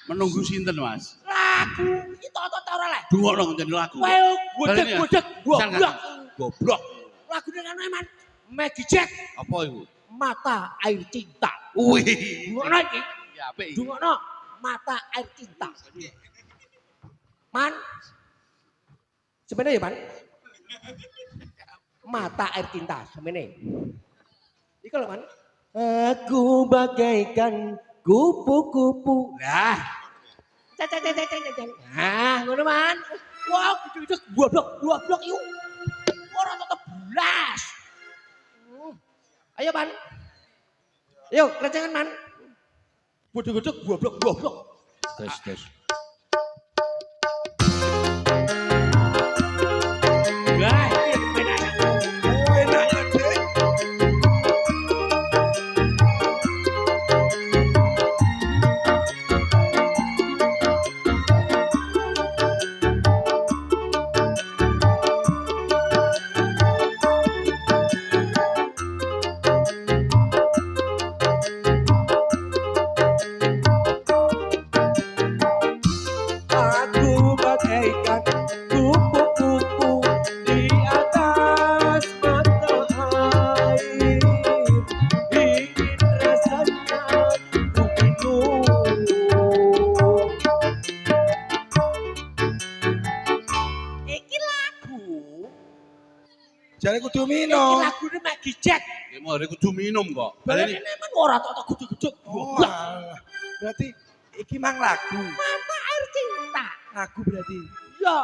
Menunggu sinten, Mas? Lagu iki toto ta ora le? Dungokno ngene lagu. Kowe godek-godek goblok. Goblok. Lagu dengan Eman Maggie Jack Apa iku? Mata Air Cinta. Wih. Dungokno iki. Ya apik iki. Dungokno Mata Air Cinta. Man. Semene ya, Man. Mata Air Cinta, semene. Iki lho, Man. Aku bagaikan kupu-kupu. Nah. Nah, ngono, Man. Wah, gede-gede goblok yuk. Ora tetep blas. Ayo, Man. Ayo, kerencengan, Man. Gede-gede goblok. Tes. Lah, iki penak. Enak gede. Aku bagaikan kupu-kupu di atas mata air. Ingin rasanya ku minum. Iki lagu. Jare kudu Iki minum. lagune Maggie Jack. Ya mau kudu minum kok. Balene men ora tok gede-gede Oh, goblok. alah. Berarti iki mang lagu. Mata Air Cinta. Lagu berarti. Ya,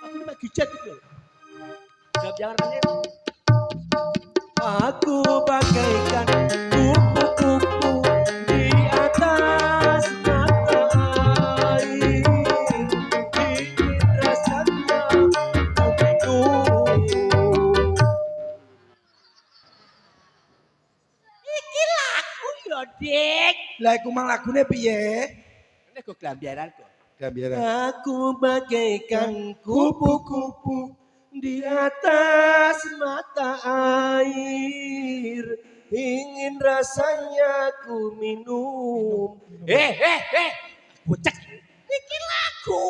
lagune Maggie Jack itu. Jangan menit. Aku bagaikan kupu-kupu di atas mata air. Ingin rasanya ku minum. Iki lagu ya, Dik. Lah iku mang lagune piye? Ini kok gelambiaran kok. Gambiran. Aku bagaikan kupu-kupu di atas mata air. Ingin rasanya ku minum. Bocek. Iki lagu.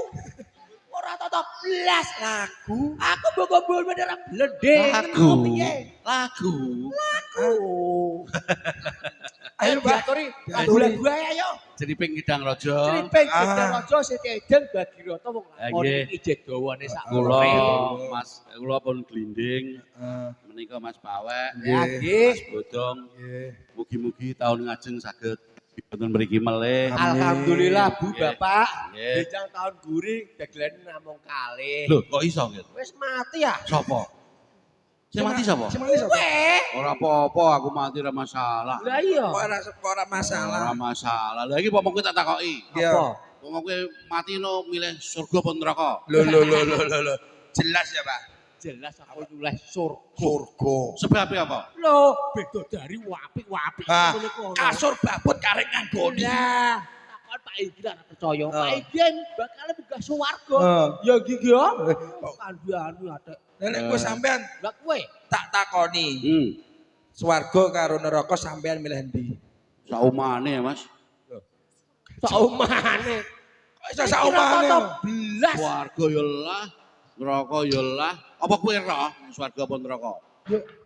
Ora toto blas lagu. Aku boko-boko beneran blendeng. Lagu. Ayo, Pak. Lagu ayo. Jadi pengidang raja. Tripeng Gendang Raja Siti Eden Bagirata wong lakon Nggih. iki jek dawane sak Kula kula. Mas kula pun glinding Heeh. menika Mas Pawek. Ya nggih. Mas Bodong. Nggih. Mugi-mugi tahun ngajeng saged wonten mriki melih. Alhamdulillah Bu Nggih. Bapak. Nggih. Bejang tahun guri dagelane namung kalih. Lho, kok iso gitu? Wis mati ya? Sapa? Sing mati sapa? Sing mati sapa? Kowe. Ora apa-apa, aku mati ora masalah. Lah iya. Ora masalah. Ora masalah. Lah iki pomong kowe tak takoki. Iya. Apa? Pomong kowe mati no milih surga apa neraka? Lho. Jelas ya, Pak. Jelas aku nyuleh surga. Surga. Sebab apa? Lho, beda dari wapi-wapi Ah, ngene kono. kasur babut karek nganggoni. Lah, takon Pak Igi ora percaya. Pak Igi bakal munggah swarga. Heeh. Ya iki ya. Kandhane atek. Nek kowe sampean Lah kowe tak takoni, swarga karo neraka sampean milih ndi? Saumane ya, Mas. saumane. Kok iso saumane? Belas. Swarga ya lah, neraka ya lah. Apa kowe roh swarga apa neraka?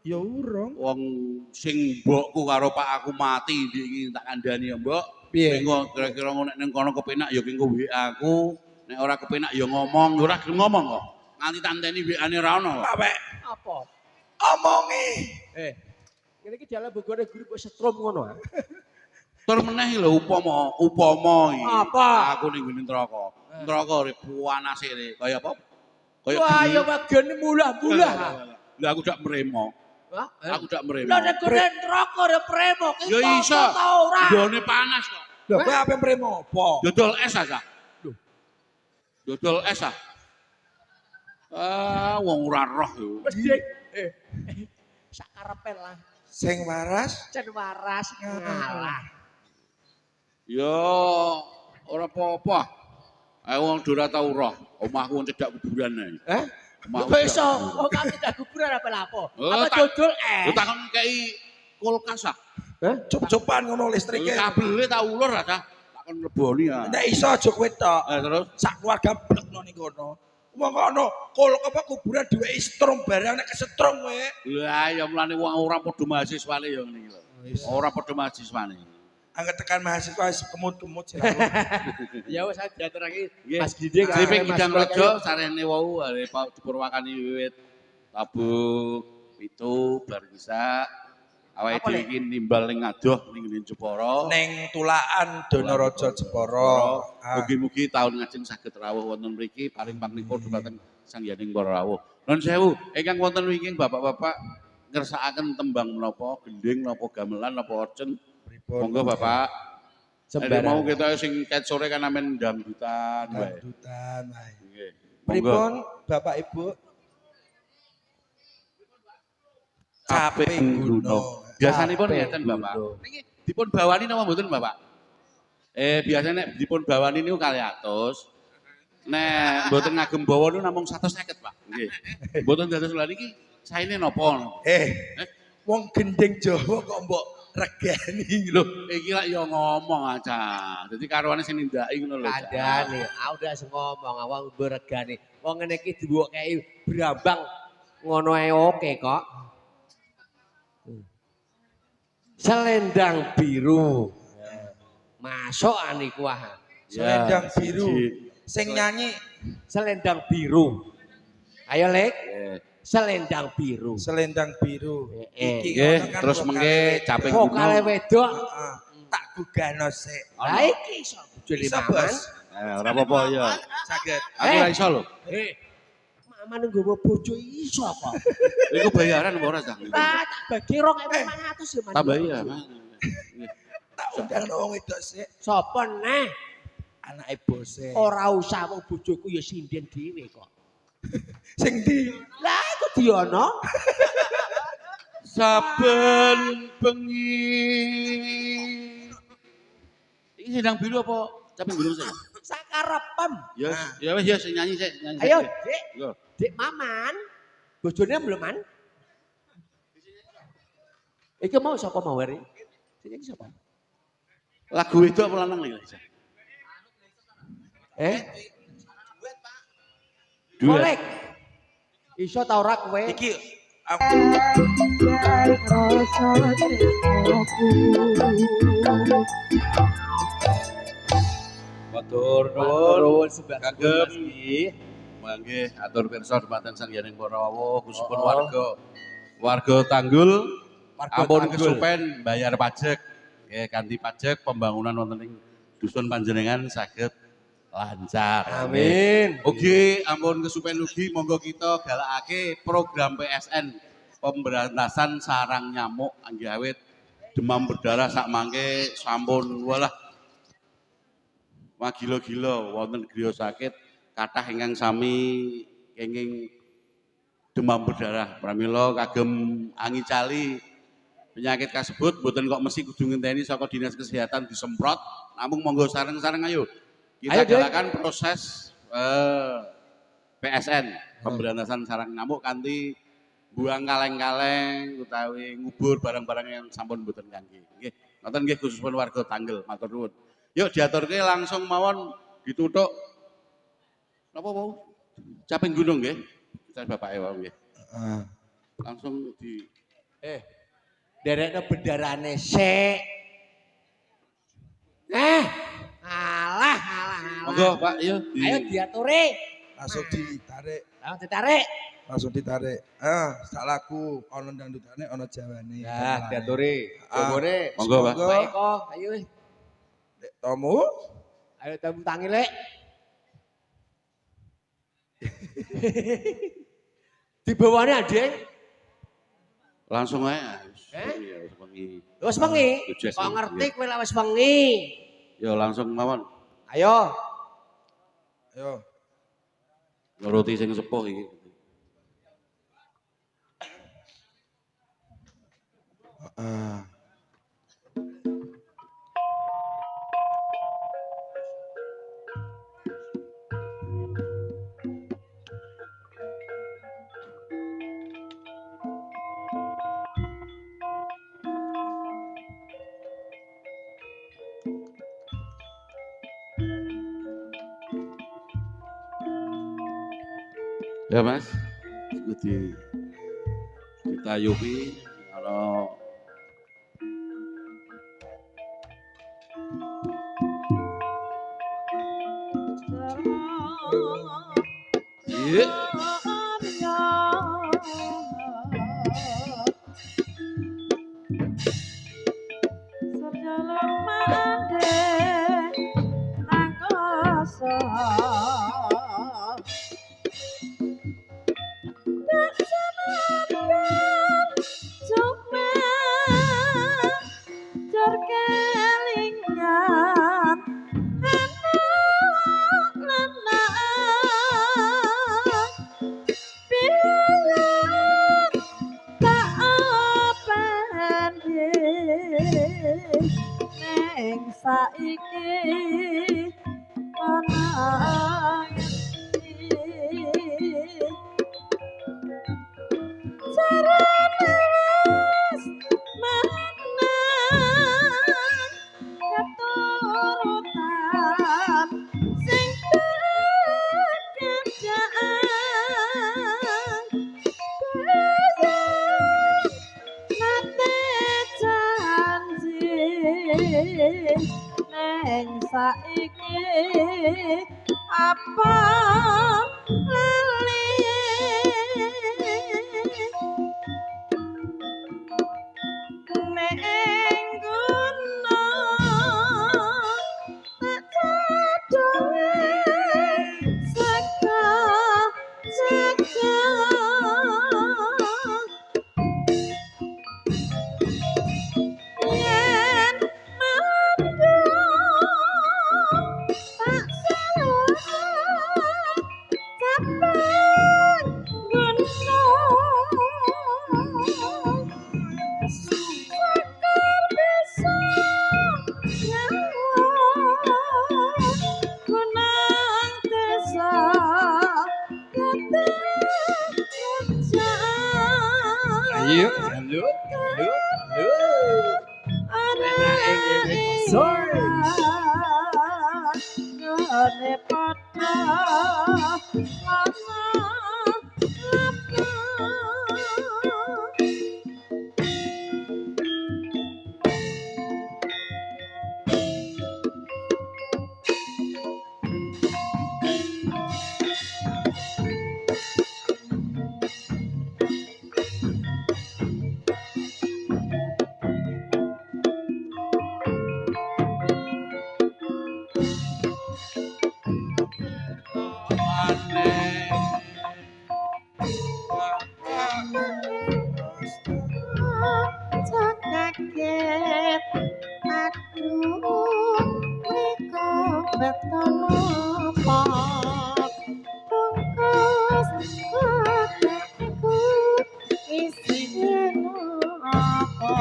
Ya urung. Wong sing mbokku karo pak aku mati iki tak kandhani ya, Mbok. Piye? Engko kira-kira nek ning kono kepenak ya engko WA aku, nek ora kepenak ya ngomong, ora gelem ngomong kok. Nganti tanteni WA-ne ra ono kok. Pawek Apa? omongi. Ngene iki dalan bogone guru kok setrum ngono. Tur meneh lho upama iki. Apa? Aku ning ngene neraka. Neraka ribuan asire kaya apa? Kaya Wah, geni. ya wagene mula-mula. Lah aku dak mremo. Hah? Aku dak mremo. Lah nek kene neraka ya premo. Ya iso. Ta ora? Ndone panas kok. Lho kowe ape mremo apa? Dodol es aja. Dodol es ah. Wong ora roh yo. Wis dik. Sak karepe lah. Sing waras Cen waras ngalah. Ya ora apa-apa. Wong ora tau roh. Omahku wong cedak kuburan ae. Hah? Kok iso? Oh kami dak kuburan apa lapo? Apa dodol Lu takon kei kulkas ah. Hah? Cop-copan ngono listrike. Kabele tak ulur ah dah. Takon leboni ah. Nek iso aja kowe tok. Terus Sak keluarga blekno ning kono. Wong kono kuburan diwehi strom barang nek kesetrum kowe. lah ya mulane wong ora padha mahasiswane ya ngene iki lho. Ora padha mahasiswane. Angger tekan mahasiswa wis kemut-kemut sih. Ya wis diaturake Nggih. Mas Didik Sriping Kidang Rejo sarene wau are dipurwakani wiwit Rabu itu bar bisa awake dhewe iki nimbal ning adoh ning ngene Jepara. Ning tulaan Donaraja Jepara. Mugi-mugi taun ngajeng saged rawuh wonten mriki paring panglipur dumateng sangyaning para rawuh. Nuwun sewu, ingkang wonten wingking Bapak-bapak ngersakaken tembang menapa, gending napa gamelan napa orcen. Monggo Bapak. Sembarang. Mau kita sing ket sore kan amen dangdutan wae. Dangdutan wae. Nggih. Pripun Bapak Ibu? Caping Gunung. Biasanipun ngeten Bapak. Niki dipun bawani napa mboten Bapak? Biasane nek dipun bawani niku 200. Nek mboten ngagem bawa niku namung 150, Pak. Nggih. Mboten dados lha niki saene napa? Wong gending Jawa kok mbok regani Lho, iki lak ya ngomong aja. Dadi karwane sing nindaki ngono lho. Kandhane, udah ngomong awang beregane. Wong ngene iki diwokeki brambang ngono ae oke kok. Selendang biru. Masuk niku ah. Selendang biru. Sing nyanyi Selendang biru. Ayo Lek. Selendang biru. Selendang biru. Nggih, terus mengke caping vokale gunung. wedok. Tak gugano sik. Lah iki iso bojone Maman. Ora apa-apa ya. Saged. Aku ora iso lho. Maman nggowo bojo iso apa? Iku bayaran apa ora, Cang? Tak bagi 2.500 ya, Mas. Tambah iya, Mas. Tak undang wong wedok sik. Sapa neh? Anake bose. Ora usah wong bojoku ya sinden dhewe kok. Sing ndi? Lah iku Diono. Saben bengi. Iki sedang biru apa caping gunung sih? Sakarepem. Ya wis ya sing nyanyi sik, nyanyi. Ayo, sik. Dik. Yo. Dik Maman. Bojone belum Iki mau sapa mau hari? Sing iki sapa? Lagu itu apa lanang iki? Kolek. Iso ta ora kowe? Iki Matur nuwun kagem mangke atur pirsa dumateng sangyaning para rawuh khususipun warga Tanggul ampun kesupen bayar pajak nggih kanthi pajak pembangunan wonten ing dusun panjenengan saged lancar. Amin. Ugi ampun kesupen ugi monggo kita galakake program PSN pemberantasan sarang nyamuk anggawit demam berdarah sak mangke sampun walah magilo-gilo wonten griya sakit kathah ingkang sami kenging demam berdarah pramila kagem angi cali penyakit kasebut mboten kok mesti kudu ngenteni saka dinas kesehatan disemprot namung monggo sareng-sareng ayo kita galakan proses PSN pemberantasan sarang nyamuk kanthi buang kaleng-kaleng utawi ngubur barang-barang yang sampun mboten kangge nggih ngoten nggih khususipun warga Tanggel matur nuwun. Yuk diaturke langsung mawon dituthuk napa wau? Caping gunung nggih. Saya bapake wau nggih. Langsung di Derekno bendarane sik. Alah. Monggo Pak, yo. Ayo diaturi. langsung ditarik. Langsung ditarik. Sak lagu ana dangdutane ana jawane. Ya, diaturi. Jogone. Monggo Pak. Pak Eko, ayo wis. Dek Tomu. Ayo temu tangi lek. Dibawane Adeng. Langsung ae. Wis wengi. Kok ngerti kowe lek wis wengi. Yo langsung mawon. Ayo. Nuruti sing sepuh iki. Ya Mas, itu ditayupi kalau iya. Saiki ana saiki apa lali ning guna tak cadowe saka yen Ayo, jaluk, jaluk, jaluk. Enake ngene soy. ngene padha kaget aduh mriko beton apa bungkus kotakku isine apa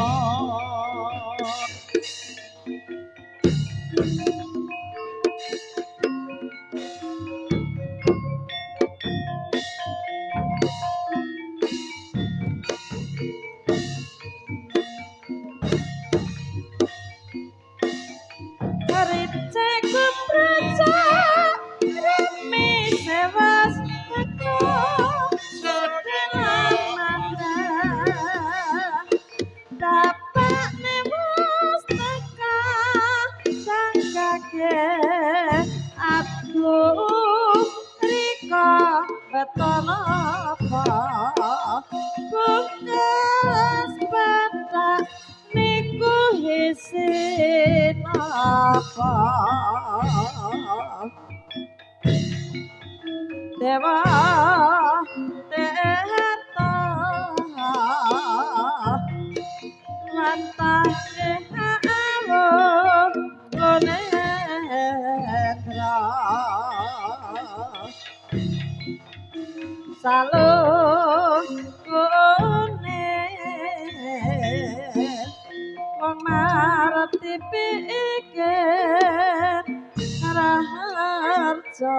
Receku praja remi sewas aku sedelan mata dapat nemus teka sang kaget aku riko beton apa bekas petak niku hisin apa dewa teto lantah awo konetra salung kone wong marati pikir raharja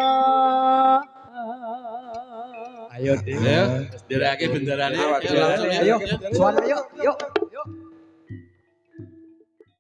Ayo, Dik. Ayo, derake bendarane. Ayo, Ayo, suara yuk, yuk.